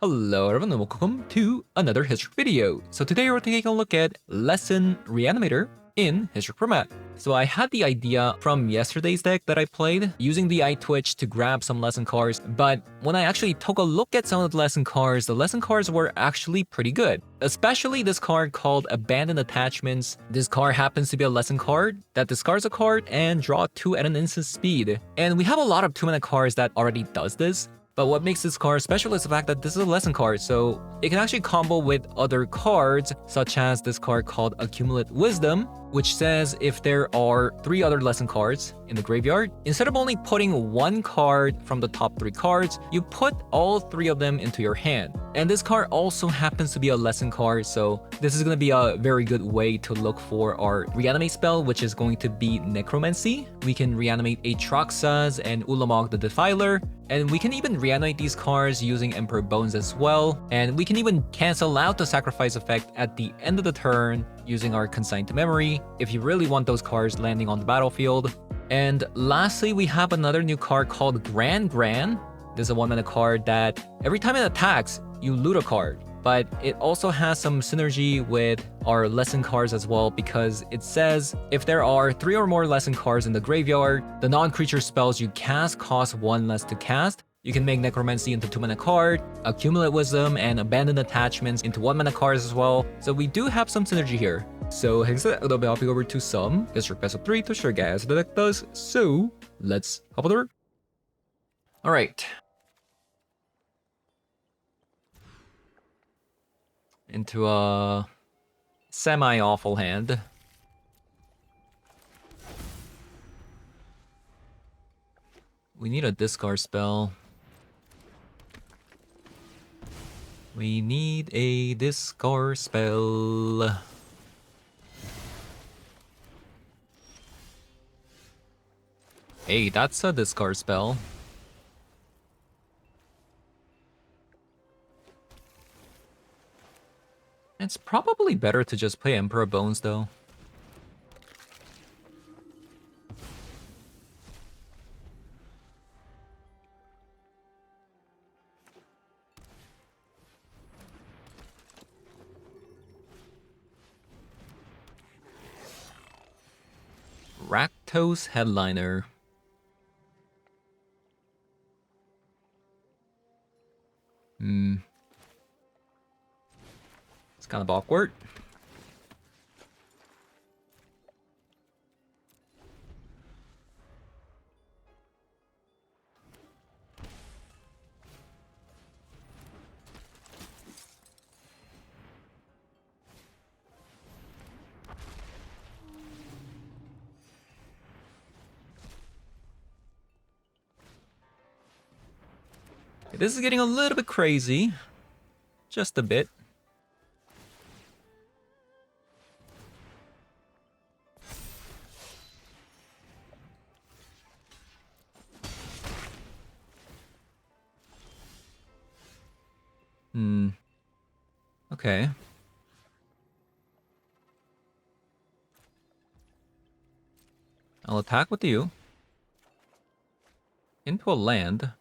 Hello everyone and welcome to another history video. So today we're taking a look at Lesson Reanimator in history format. So I had the idea from yesterday's deck that I played using the eye twitch to grab some lesson cards, but when I actually took a look at some of the lesson cards were actually pretty good. Especially this card called Abandoned Attachments. This card happens to be a lesson card that discards a card and draw 2 at an instant speed. And we have a lot of 2-mana cards that already does this. But what makes this card special is the fact that this is a lesson card, so it can actually combo with other cards, such as this card called Accumulate Wisdom, which says if there are 3 other lesson cards in the graveyard, instead of only putting 1 card from the top 3 cards, you put all 3 of them into your hand. And this card also happens to be a lesson card, so this is going to be a very good way to look for our reanimate spell, which is going to be Necromancy. We can reanimate Atraxas and Ulamog the Defiler, and we can even reanimate these cards using Emperor Bones as well, and we can even cancel out the sacrifice effect at the end of the turn using our Consign to Memory if you really want those cards landing on the battlefield. And lastly, we have another new card called Gran Gran. This is a 1-mana card that every time it attacks, you loot a card. But it also has some synergy with our lesson cards as well, because it says if there are 3 or more lesson cards in the graveyard, the non-creature spells you cast cost 1 less to cast. You can make Necromancy into 2-mana card, Accumulate Wisdom, and Abandoned Attachments into 1-mana cards as well. So we do have some synergy here. So having said that, I'll be hopping over to some History Best of 3 to show you guys what the deck does. So let's hop on the work. Alright. Into a semi-awful hand. We need a discard spell. We need a discard spell. Hey, that's a discard spell. It's probably better to just play Emperor Bones, though. Rakdos Headliner. It's kind of awkward. This is getting a little bit crazy. Just a bit. Okay. I'll attack with you. Into a land.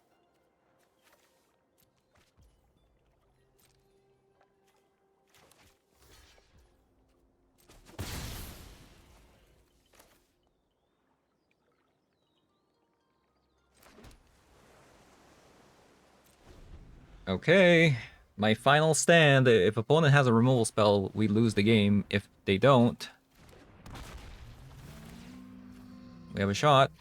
Okay. My final stand. If opponent has a removal spell, we lose the game. If they don't, we have a shot.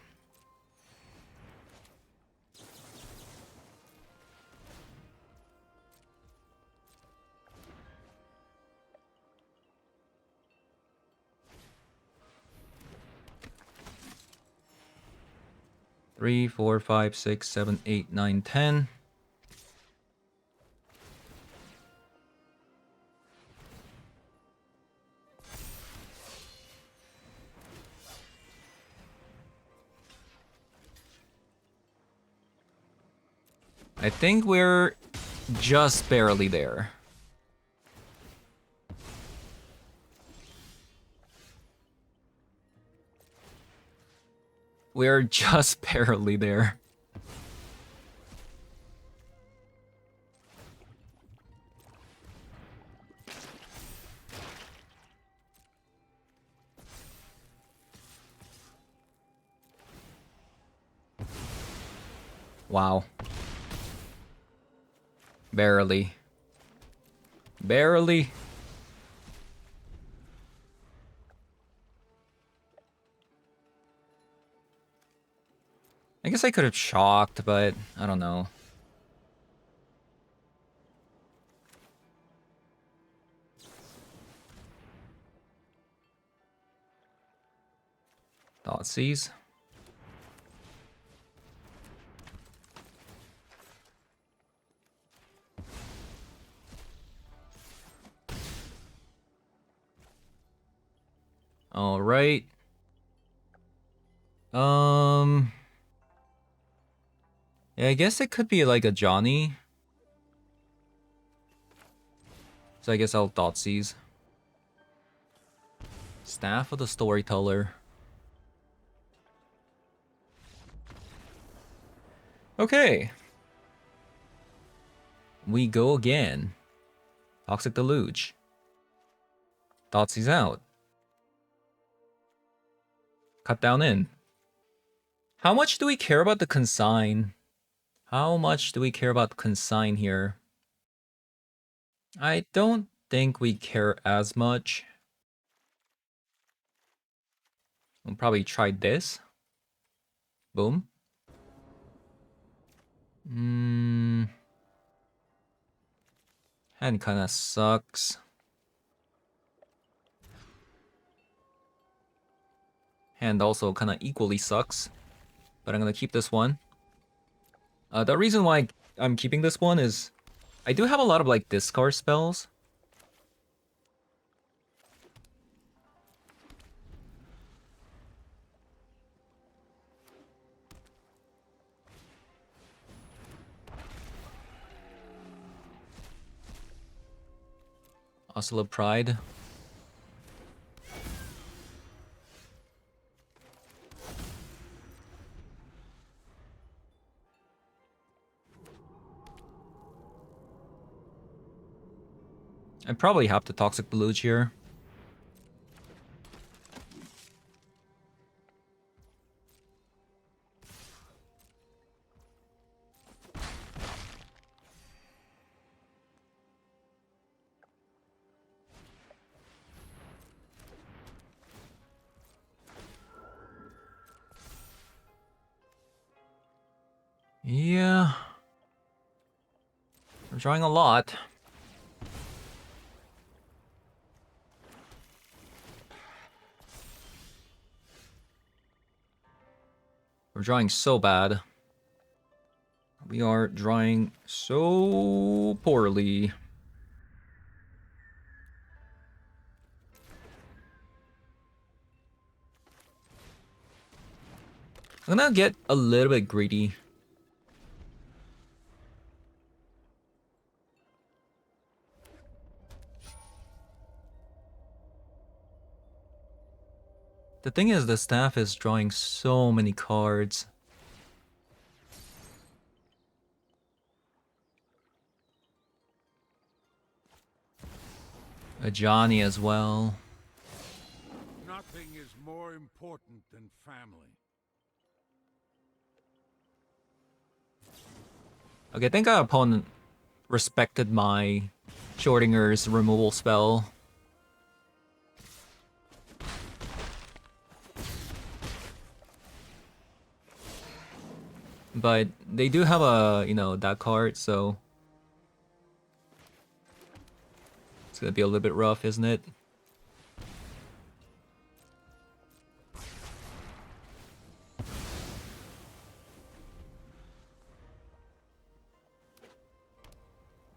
Three, 4, 5, 6, 7, 8, 9, 10. I think we're just barely there. We're just barely there. Wow. Barely. Barely. I guess I could have shocked, but I don't know. Thoughtseize. All right. Yeah, I guess it could be like a Johnny. So I guess I'll Thoughtseize. Staff of the Storyteller. Okay. We go again. Toxic Deluge. Thoughtseize out. Cut down in. How much do we care about the consign? How much do we care about consign here? I don't think we care as much. We'll probably try this. Boom. Hand kinda sucks. Hand also kinda equally sucks. But I'm gonna keep this one. The reason why I'm keeping this one is I do have a lot of like discard spells. Oscilla Pride. I probably have to Toxic Deluge here. Yeah. We're drawing a lot. We're drawing so bad. We are drawing so poorly. I'm gonna get a little bit greedy. The thing is, the staff is drawing so many cards. A Johnny as well. Nothing is more important than family. Okay, I think our opponent respected my Schrodinger's removal spell. But they do have a, you know, that card, so it's gonna be a little bit rough, isn't it?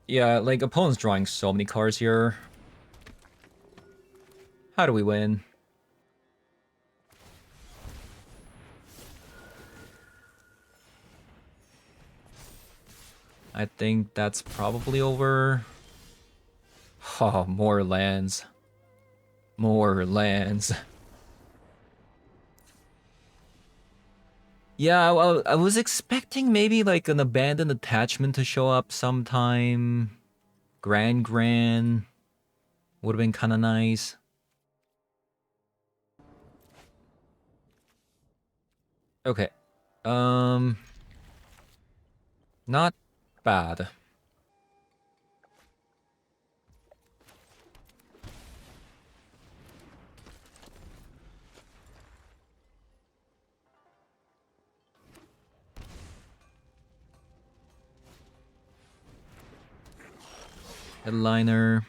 Yeah, like, opponent's drawing so many cards here. How do we win? I think that's probably over. Oh, more lands. More lands. Yeah, well, I was expecting maybe like an abandoned attachment to show up sometime. Gran Gran would have been kind of nice. Okay. Not bad. Headliner.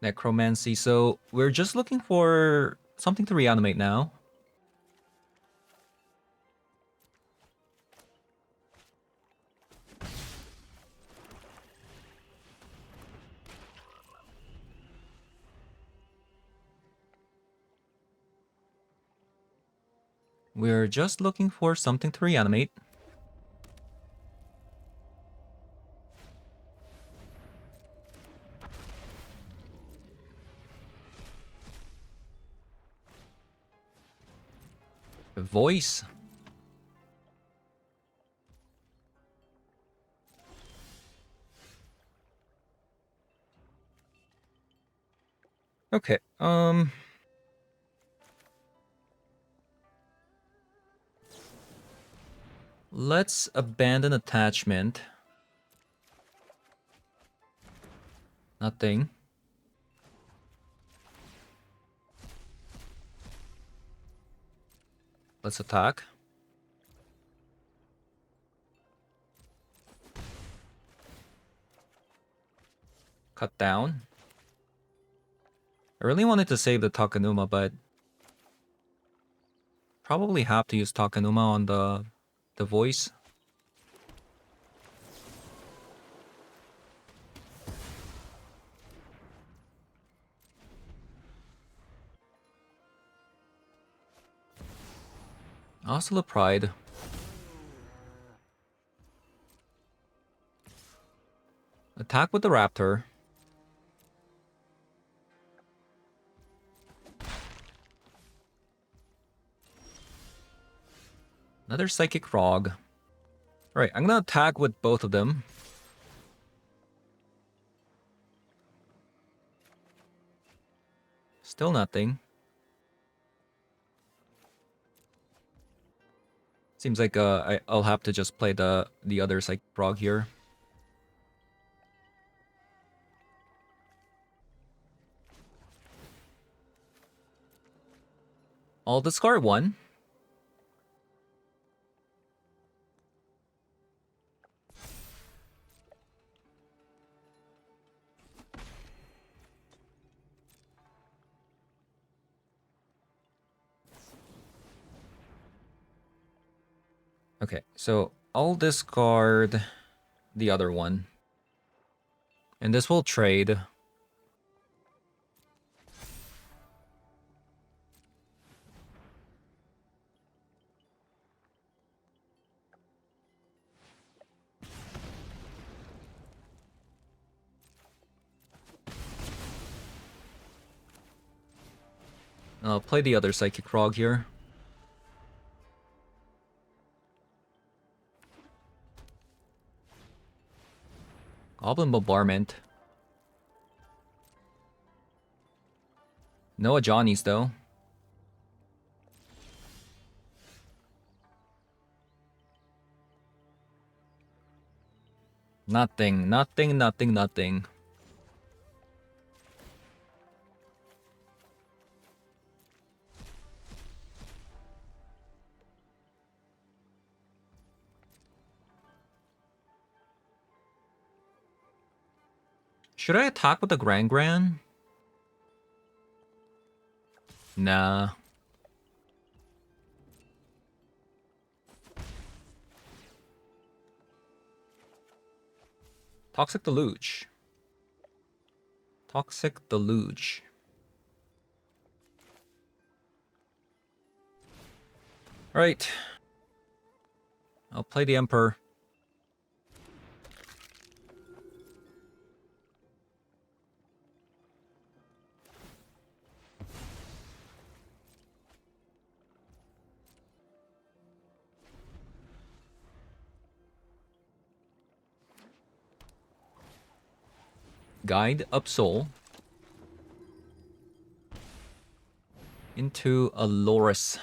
Necromancy. So we're just looking for something to reanimate now. We're just looking for something to reanimate. Voice. Okay, let's abandon attachment. Nothing. Let's attack. Cut down. I really wanted to save the Takanuma, but probably have to use Takanuma on the voice. Oscilla Pride. Attack with the Raptor. Another Psychic Frog. Alright, I'm gonna attack with both of them. Still nothing. Seems like I'll have to just play the other Psychic Frog here. I'll discard one. Okay, so I'll discard the other one. And this will trade. I'll play the other Psychic Frog here. Goblin Bombardment. No Johnny's though. Nothing, nothing, nothing, nothing. Should I attack with the Gran Gran? Nah. Toxic Deluge. Toxic Deluge. Alright. I'll play the Emperor. Guide up Soul into a Loris.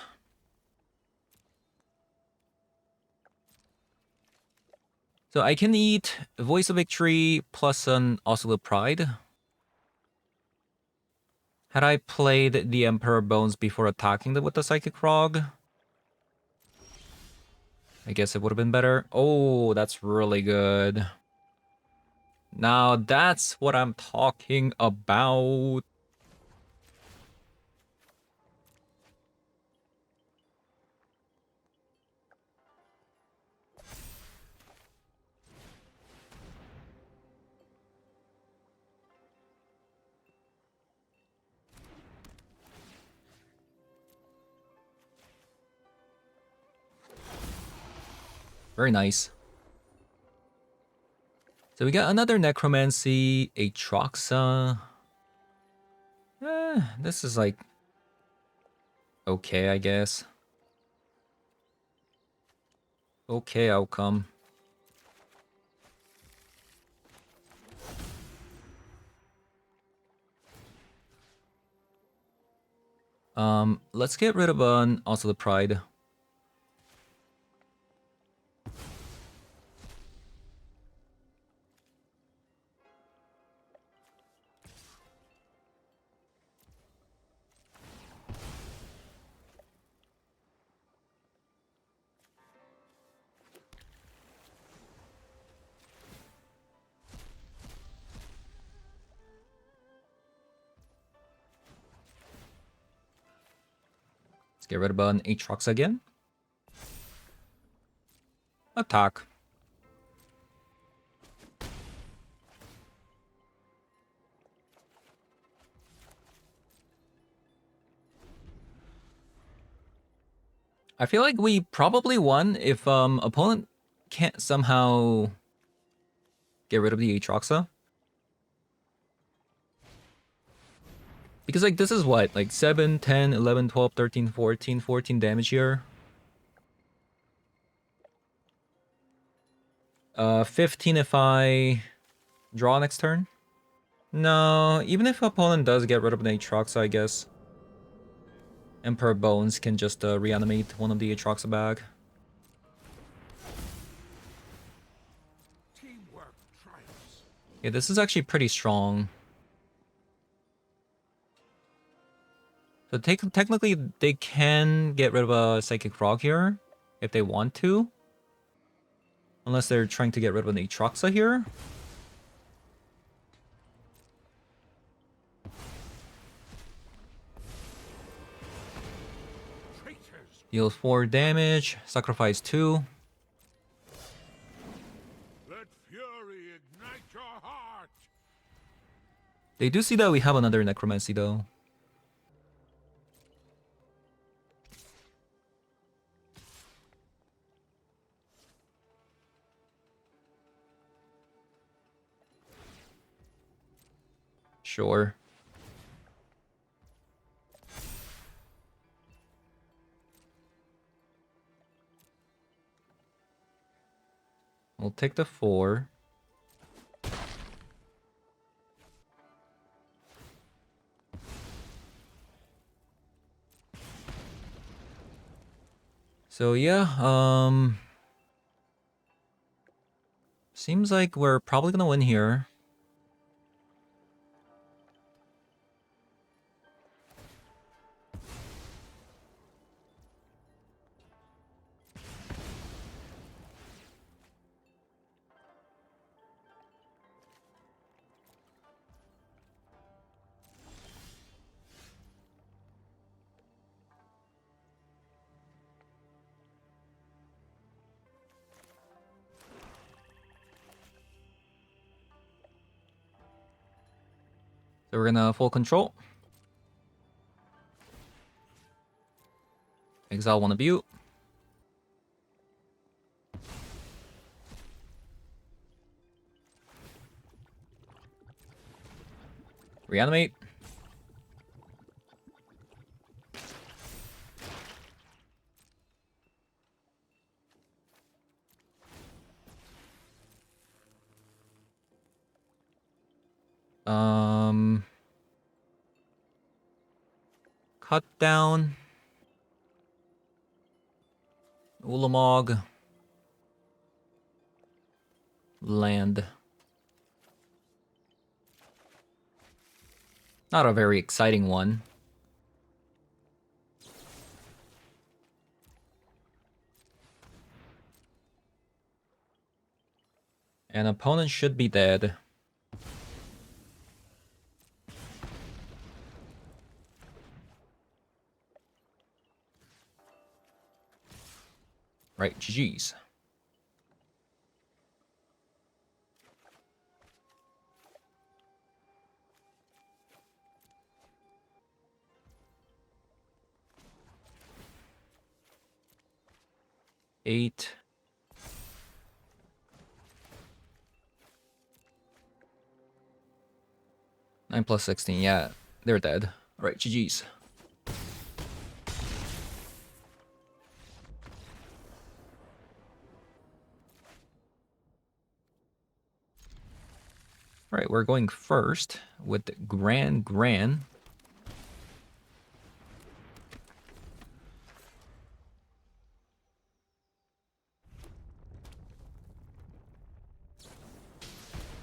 So I can eat Voice of Victory plus an Oscillate Pride. Had I played the Emperor Bones before attacking with the Psychic Frog, I guess it would have been better. Oh, that's really good. Now that's what I'm talking about. Very nice. So we got another Necromancy, a Troxa. This is like okay, I guess. Okay outcome. Let's get rid of also the Pride. Let's get rid of an Aatrox again. Attack. I feel like we probably won if opponent can't somehow get rid of the Aatroxa. Because like this is what, like 7, 10, 11, 12, 13, 14, 14 damage here. 15 if I draw next turn. No, even if opponent does get rid of an Aatroxa, I guess Emperor Bones can just reanimate one of the Aatroxa back. Teamwork triumphs. Yeah, this is actually pretty strong. So technically, they can get rid of a Psychic Frog here if they want to. Unless they're trying to get rid of an Aatroxa here. Traitors. Deal 4 damage, sacrifice 2. Let fury ignite your heart. They do see that we have another Necromancy though. Sure. We'll take the 4. So yeah, seems like we're probably gonna win here. So we're gonna full control. Exile one of you. Reanimate. Cut down. Ulamog. land. Not a very exciting one. An opponent should be dead. Right, GG's. Eight. Nine plus 16, yeah, they're dead. Alright, GG's. Alright, we're going first with Gran Gran.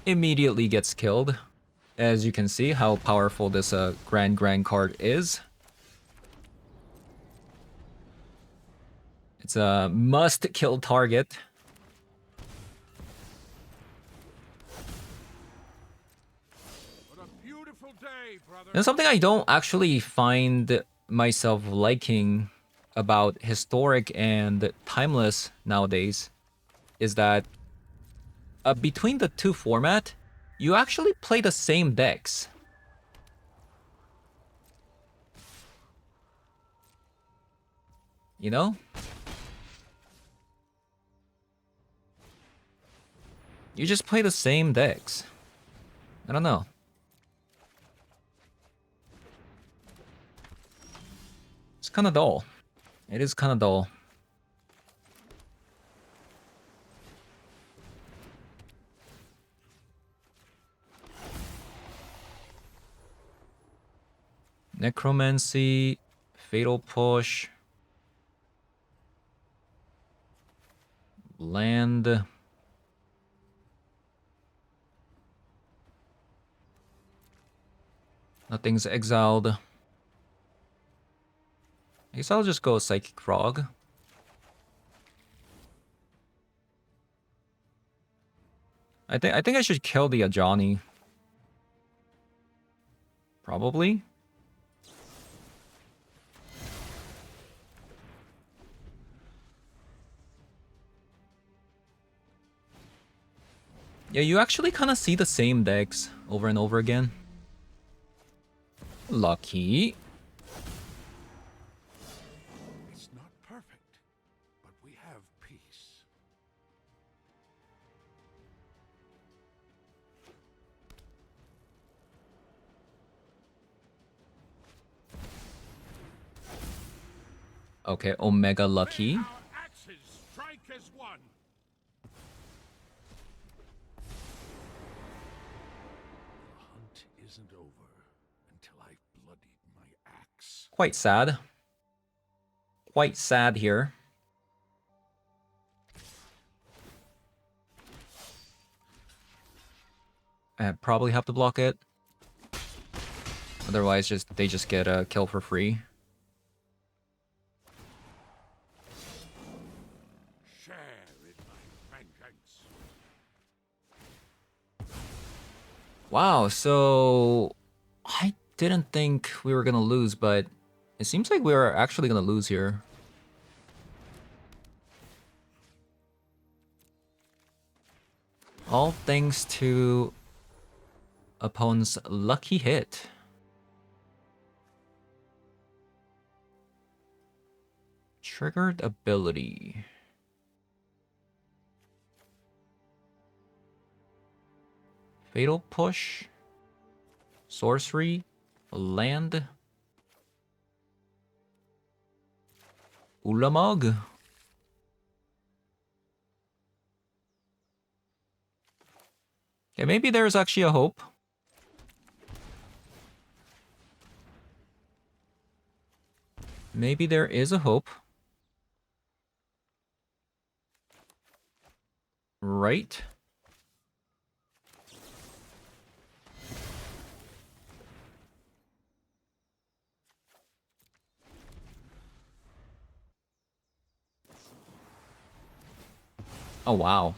Immediately gets killed. As you can see how powerful this Gran Gran card is. It's a must-kill target. What a beautiful day, brother. And something I don't actually find myself liking about historic and timeless nowadays is that between the two format, you actually play the same decks. You know? You just play the same decks. I don't know. It's kind of dull. It is kind of dull. Necromancy, Fatal Push, land. Nothing's exiled. I guess I'll just go Psychic Frog. I think I should kill the Ajani. Probably. Yeah, you actually kind of see the same decks over and over again. Lucky. It's not perfect, but we have peace. Okay, Omega Lucky. May our axes strike as one. The hunt isn't over until I've bloodied my axe. Quite sad. Quite sad here. I probably have to block it. Otherwise, they just get a kill for free. Share in my vengeance. Wow, so I didn't think we were gonna lose, but it seems like we are actually gonna lose here. All thanks to opponent's lucky hit. Triggered ability. Fatal Push. Sorcery. Land. Ulamog. Okay, maybe there's actually a hope. Maybe there is a hope. Right? Oh, wow.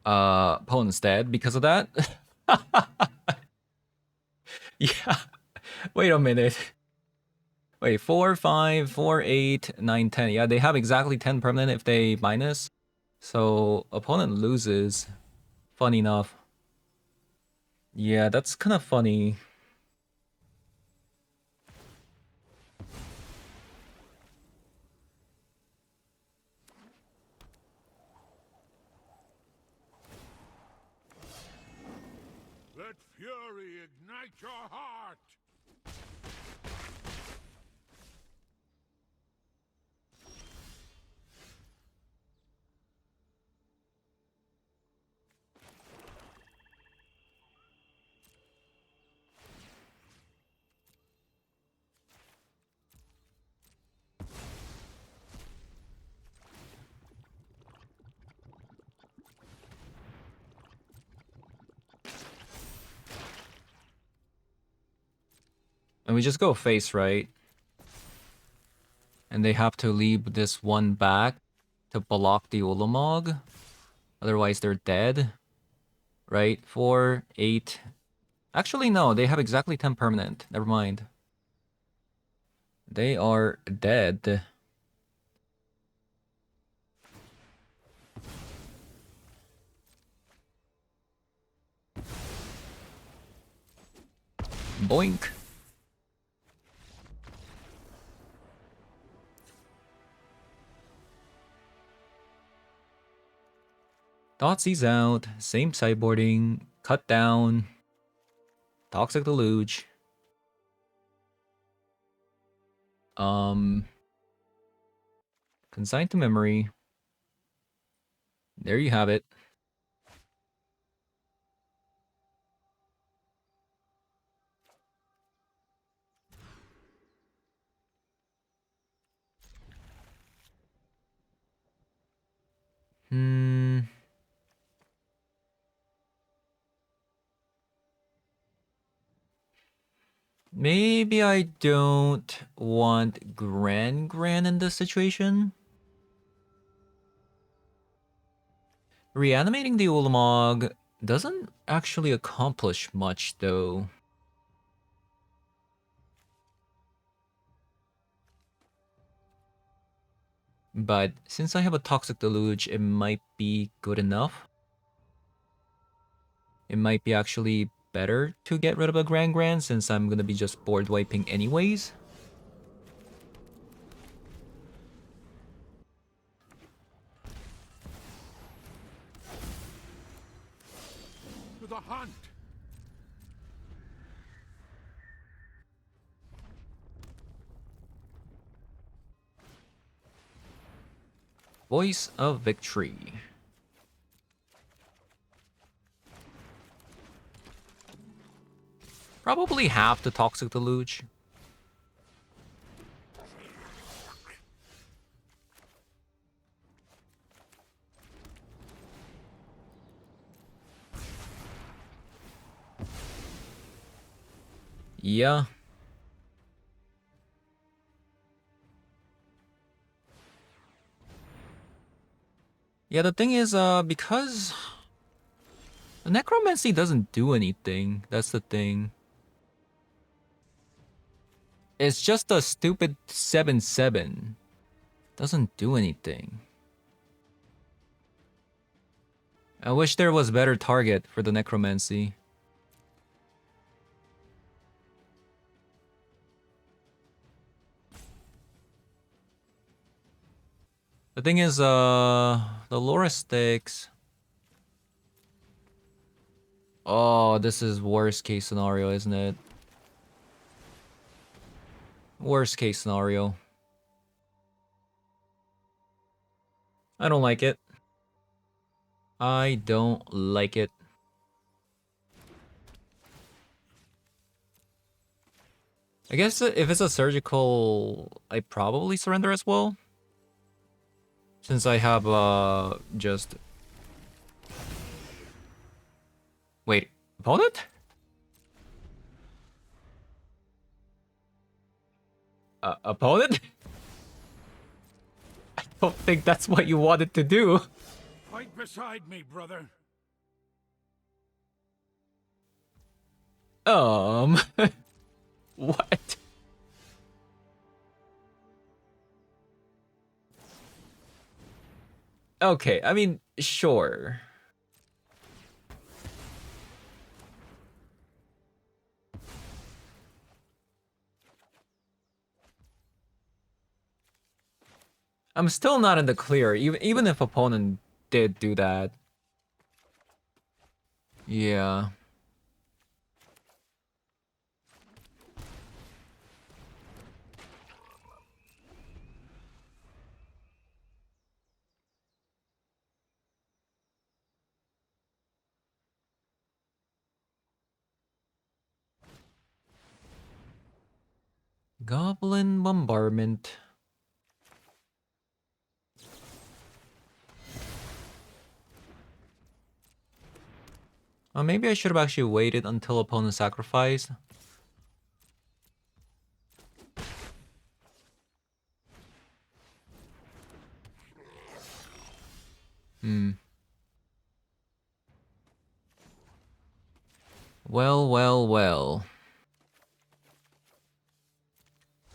Opponent's dead because of that? Yeah. Wait a minute. Wait, 4, 5, 4, 8, 9, 10. Yeah, they have exactly 10 permanent if they minus. So, opponent loses. Funny enough. Yeah, that's kind of funny. Let fury ignite your heart! And we just go face, right? And they have to leave this one back to block the Ulamog. Otherwise, they're dead. Right? 4, 8. Actually, no. They have exactly 10 permanent. Never mind. They are dead. Boink. Dotsy's out. Same sideboarding. Cut down. Toxic Deluge. Consigned to memory. There you have it. Maybe I don't want Gran Gran in this situation. Reanimating the Ulamog doesn't actually accomplish much, though. But since I have a Toxic Deluge, it might be good enough. It might be actually better to get rid of a Gran Gran since I'm gonna be just board wiping anyways. To the hunt! Voice of Victory. Probably half the Toxic Deluge. Yeah. Yeah, the thing is, because the Necromancy doesn't do anything. That's the thing. It's just a stupid 7/7. Doesn't do anything. I wish there was better target for the Necromancy. The thing is, the Lora sticks. Oh, this is worst case scenario, isn't it? Worst case scenario. I don't like it. I don't like it. I guess if it's a surgical, I probably surrender as well. Since I have just... Wait, opponent? Opponent? don't think that's what you wanted to do. Fight beside me, brother. What? Okay, I mean, sure. I'm still not in the clear, even if opponent did do that. Yeah. Goblin bombardment. Maybe I should have actually waited until opponent sacrificed. Well, well, well.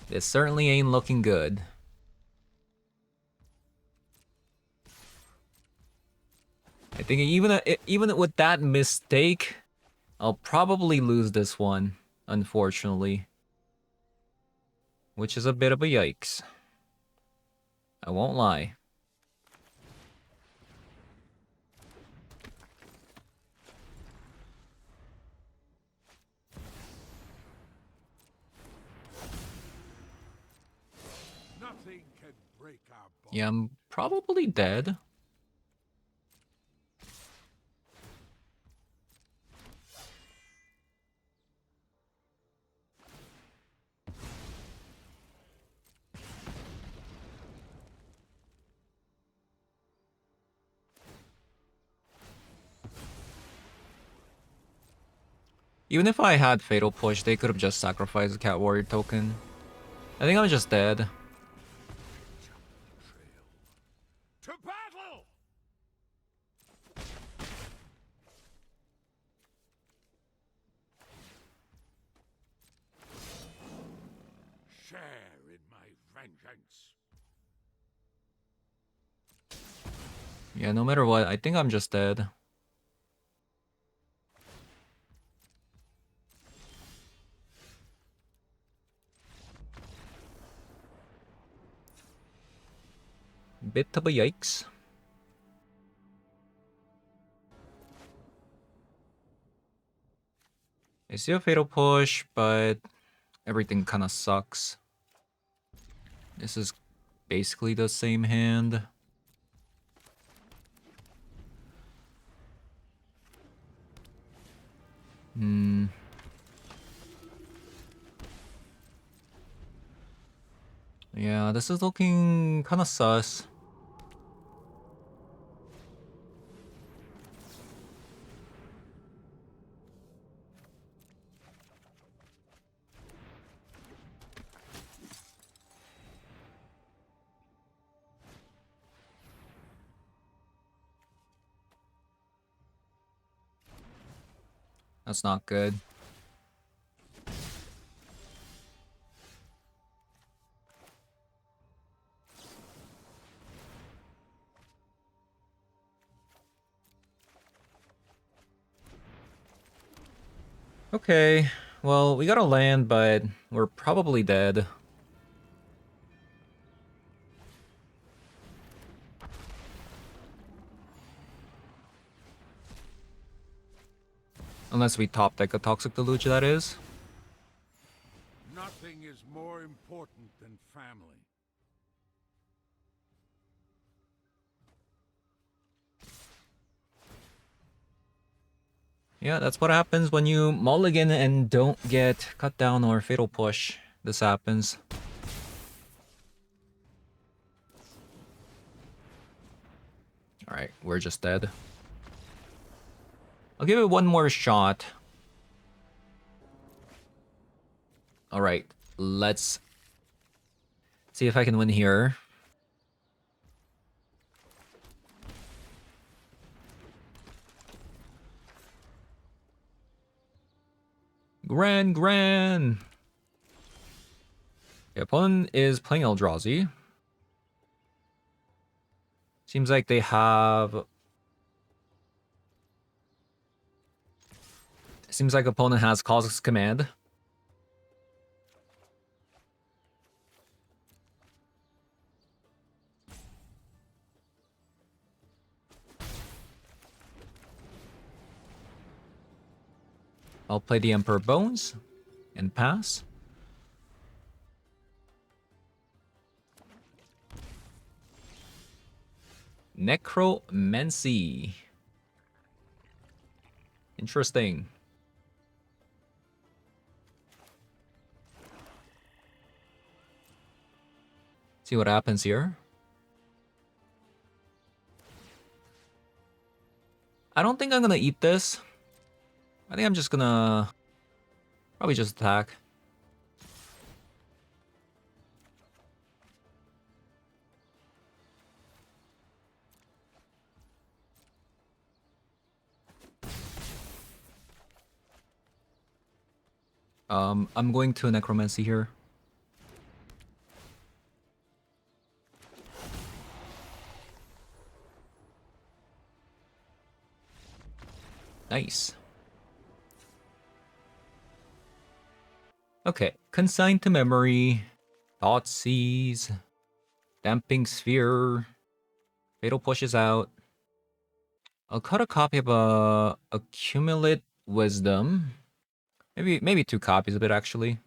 This certainly ain't looking good. I think even with that mistake, I'll probably lose this one, unfortunately. Which is a bit of a yikes. I won't lie. Nothing can break our bond. Yeah, I'm probably dead. Even if I had Fatal Push, they could have just sacrificed the Cat Warrior token. I think I'm just dead. To battle! Share in my vengeance. Yeah, no matter what, I think I'm just dead. Bit of a yikes. I see a Fatal Push, but everything kind of sucks. This is basically the same hand. Yeah, this is looking kind of sus. That's not good. Okay, well, we got a land, but we're probably dead. Unless we top deck a Toxic Deluge, that is. Nothing is more important than family. Yeah, that's what happens when you mulligan and don't get cut down or Fatal Push. This happens. Alright, we're just dead. I'll give it one more shot. Alright, let's see if I can win here. Gran Gran! The opponent is playing Eldrazi. Seems like they have... Seems like opponent has Kozilek's Command. I'll play the Emperor Bones and pass. Necromancy. Interesting. See what happens here. I don't think I'm gonna eat this. I think I'm just gonna probably just attack. I'm going to Necromancy here. Nice. Okay, Consigned to Memory, Thoughtseize, Damping Sphere, Fatal Pushes out. I'll cut a copy of Accumulate Wisdom. Maybe 2 copies of it actually.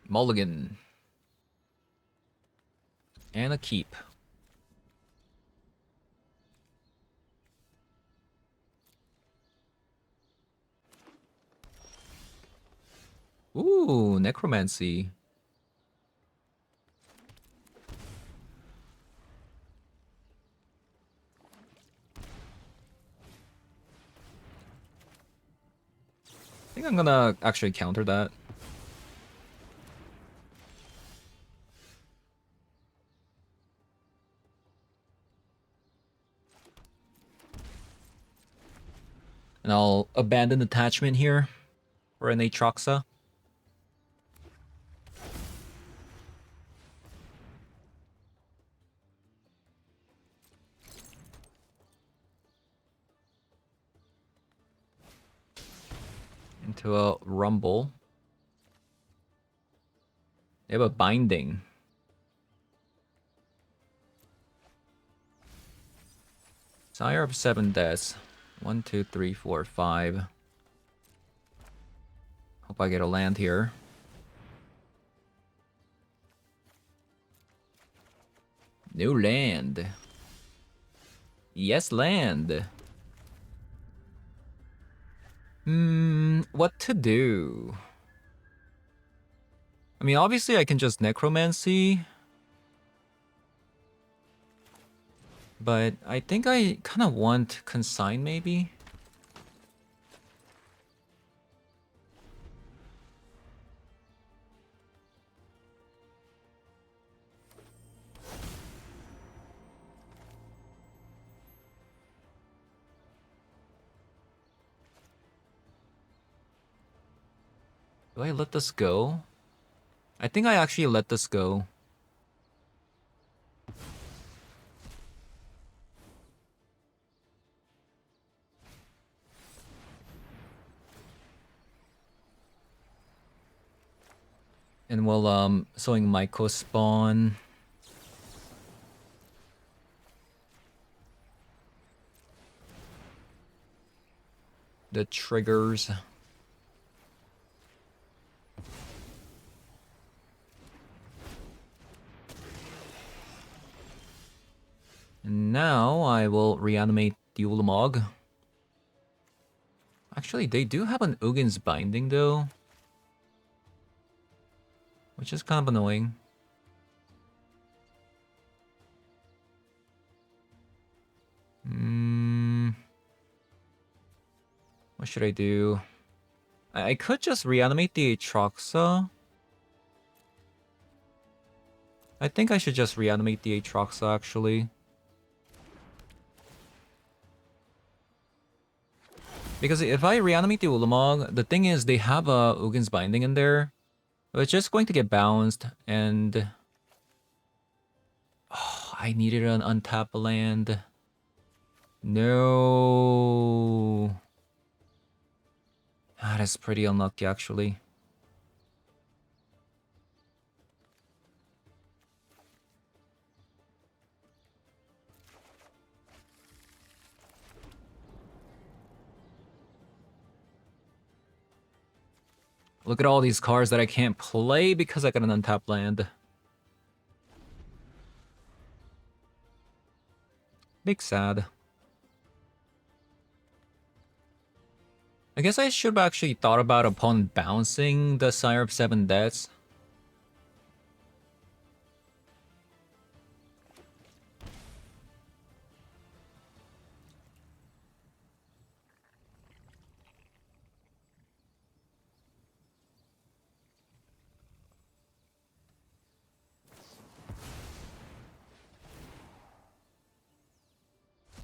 Mulligan. And a keep. Ooh, Necromancy. I think I'm gonna actually counter that. And I'll abandon attachment here for an Aatroxa. Into a Rumble. They have a Binding. Sire of 7 deaths. 1, 2, 3, 4, 5. Hope I get a land here. New land. Yes, land. What to do? I mean, obviously I can just Necromancy. But I think I kind of want Consign, maybe? Do I let this go? I think I actually let this go. And we'll sowing Myco spawn. The triggers. And now I will reanimate the Ulamog. Actually, they do have an Ugin's Binding though. Which is kind of annoying. What should I do? I could just reanimate the Aatroxa. I think I should just reanimate the Aatroxa actually. Because if I reanimate the Ulamog, the thing is they have a Ugin's Binding in there. It's just going to get bounced, and... Oh, I needed an untap land. No. Ah, that's pretty unlucky, actually. Look at all these cards that I can't play because I got an untapped land. Big sad. I guess I should have actually thought about opponent bouncing the Sire of 7 Deaths.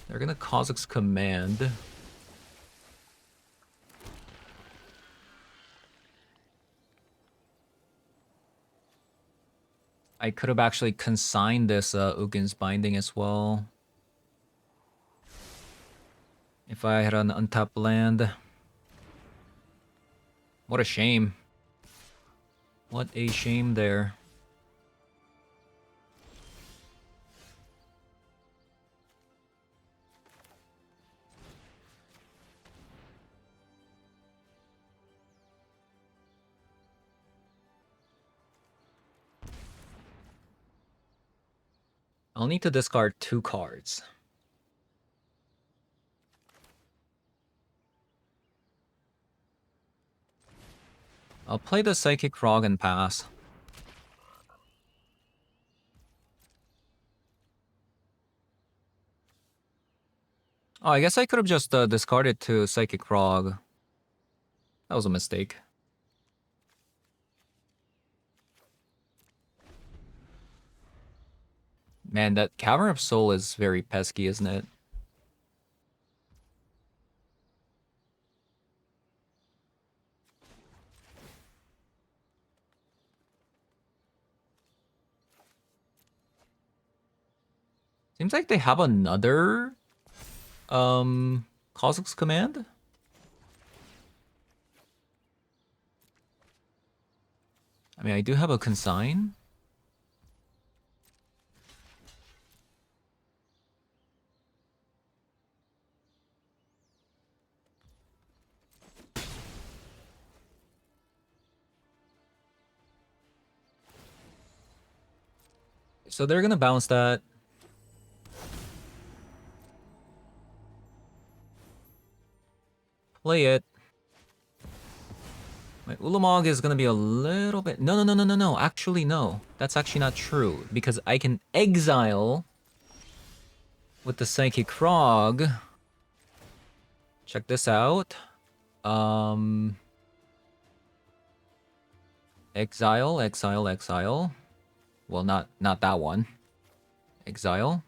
They're gonna Kazakh's Command. I could have actually consigned this Ugin's Binding as well. If I had an untapped land. What a shame. What a shame there. I'll need to discard 2 cards. I'll play the Psychic Frog and pass. Oh, I guess I could have just discarded to Psychic Frog. That was a mistake. Man, that Cavern of Soul is very pesky, isn't it? Seems like they have another Kazakh's Command? I mean, I do have a consign. So they're gonna bounce that. Play it. My Ulamog is gonna be a little bit... No. Actually, no. That's actually not true. Because I can exile with the Psychic Frog. Check this out. Exile. Well, not that one. Exile.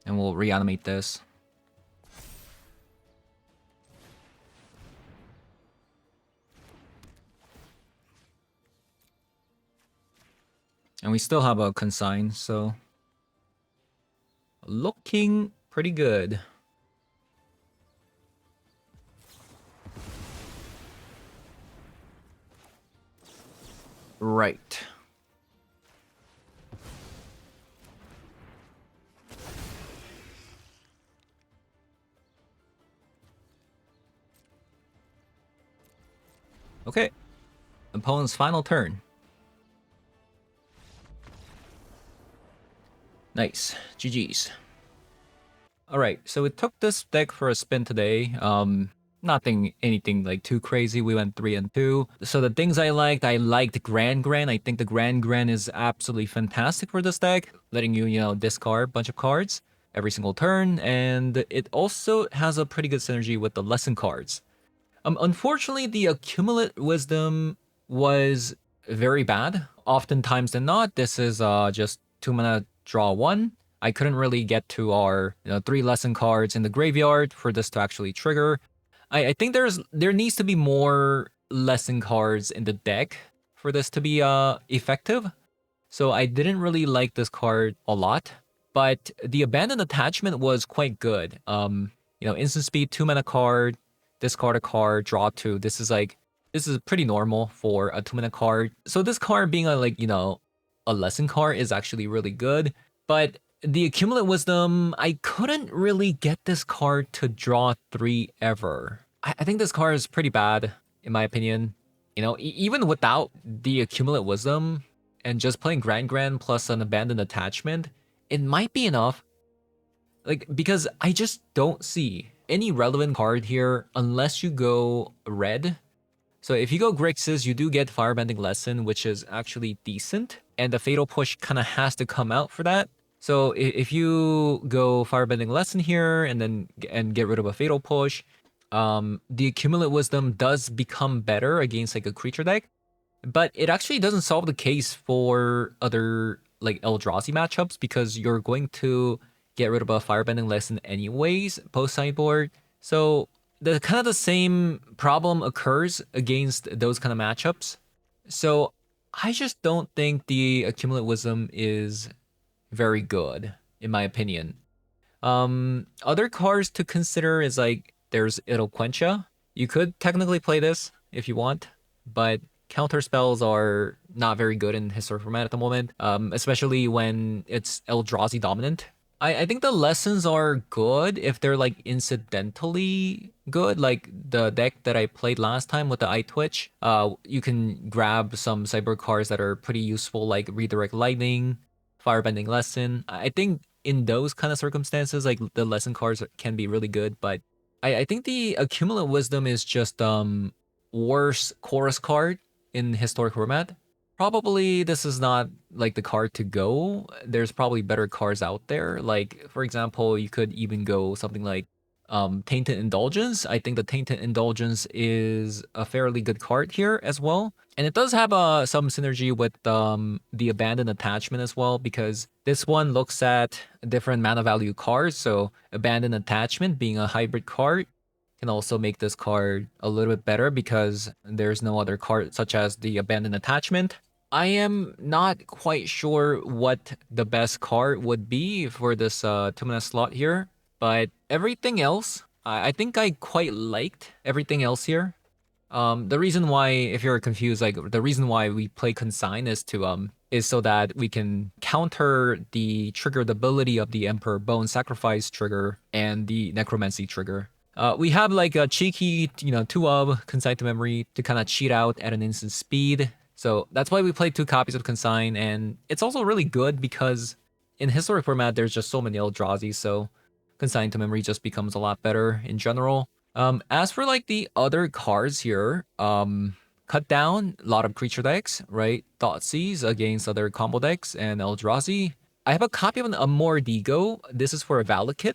And we'll reanimate this. And we still have a consign, so... looking pretty good. Right. Okay. Opponent's final turn. Nice. GG's. Alright, so we took this deck for a spin today. Nothing, anything like too crazy. We went 3 and 2. So the things I liked Gran Gran. I think the Gran Gran is absolutely fantastic for this deck, letting you, discard a bunch of cards every single turn. And it also has a pretty good synergy with the lesson cards. Unfortunately, the Accumulate Wisdom was very bad. Oftentimes than not, this is just 2 mana draw 1. I couldn't really get to our 3 lesson cards in the graveyard for this to actually trigger. I think there needs to be more lesson cards in the deck for this to be effective. So I didn't really like this card a lot, but the abandoned attachment was quite good. Instant speed, 2 mana card, discard a card, draw 2. This is pretty normal for a 2 mana card. So this card being a lesson card is actually really good. But the Accumulate Wisdom, I couldn't really get this card to draw 3 ever. I think this card is pretty bad, in my opinion. Even without the Accumulate Wisdom and just playing Gran Gran plus an Abandoned Attachment, it might be enough. Because I just don't see any relevant card here unless you go red. So if you go Grixis, you do get Firebending Lesson, which is actually decent. And the Fatal Push kind of has to come out for that. So if you go Firebending Lesson here and get rid of a Fatal Push, the Accumulate Wisdom does become better against like a creature deck. But it actually doesn't solve the case for other like Eldrazi matchups because you're going to get rid of a Firebending Lesson anyways post sideboard. So the kind of the same problem occurs against those kind of matchups. So I just don't think the Accumulate Wisdom is very good, in my opinion. Other cards to consider is like there's Idoquencha. You could technically play this if you want, but counter spells are not very good in historic format at the moment, especially when it's Eldrazi dominant. I think the lessons are good if they're like incidentally good, like the deck that I played last time with the Eye Twitch. You can grab some cyber cards that are pretty useful, like Redirect Lightning, Firebending Lesson. I think in those kind of circumstances, like the lesson cards can be really good, but I think the Accumulate Wisdom is just worse chorus card in historic format. Probably this is not like the card to go. There's probably better cards out there. Like, for example, you could even go something like Tainted Indulgence. I think the Tainted Indulgence is a fairly good card here as well. And it does have some synergy with the Abandoned Attachment as well, because this one looks at different mana value cards. So Abandoned Attachment being a hybrid card can also make this card a little bit better because there's no other card such as the Abandoned Attachment. I am not quite sure what the best card would be for this 2 mana slot here, but everything else, I think I quite liked everything else here. The reason why, if you're confused, like the reason why we play Consign is so that we can counter the triggered ability of the Emperor Bone Sacrifice trigger and the Necromancy trigger. We have like a cheeky, 2-of Consign to Memory to kind of cheat out at an instant speed. So that's why we play 2 copies of Consign, and it's also really good because in historic format, there's just so many Eldrazi, so Consign to Memory just becomes a lot better in general. As for like the other cards here, Cut Down, a lot of creature decks, right? Thoughtseize against other combo decks and Eldrazi. I have a copy of an Amordigo. This is for a Valakut.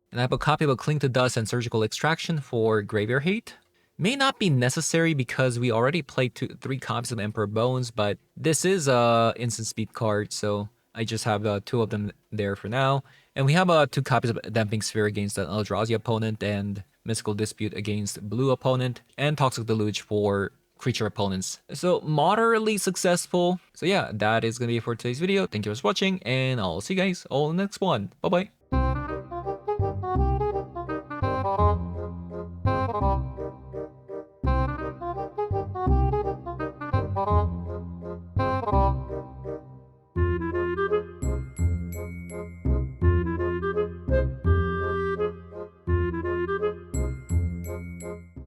And I have a copy of a Cling to Dust and Surgical Extraction for Graveyard Hate. May not be necessary because we already played 3 copies of Emperor Bones, but this is a instant speed card, so I just have 2 of them there for now. And we have 2 copies of Damping Sphere against an Eldrazi opponent, and Mystical Dispute against blue opponent, and Toxic Deluge for creature opponents. So moderately successful. So yeah, that is going to be it for today's video. Thank you for watching, and I'll see you guys all in the next one. Bye-bye.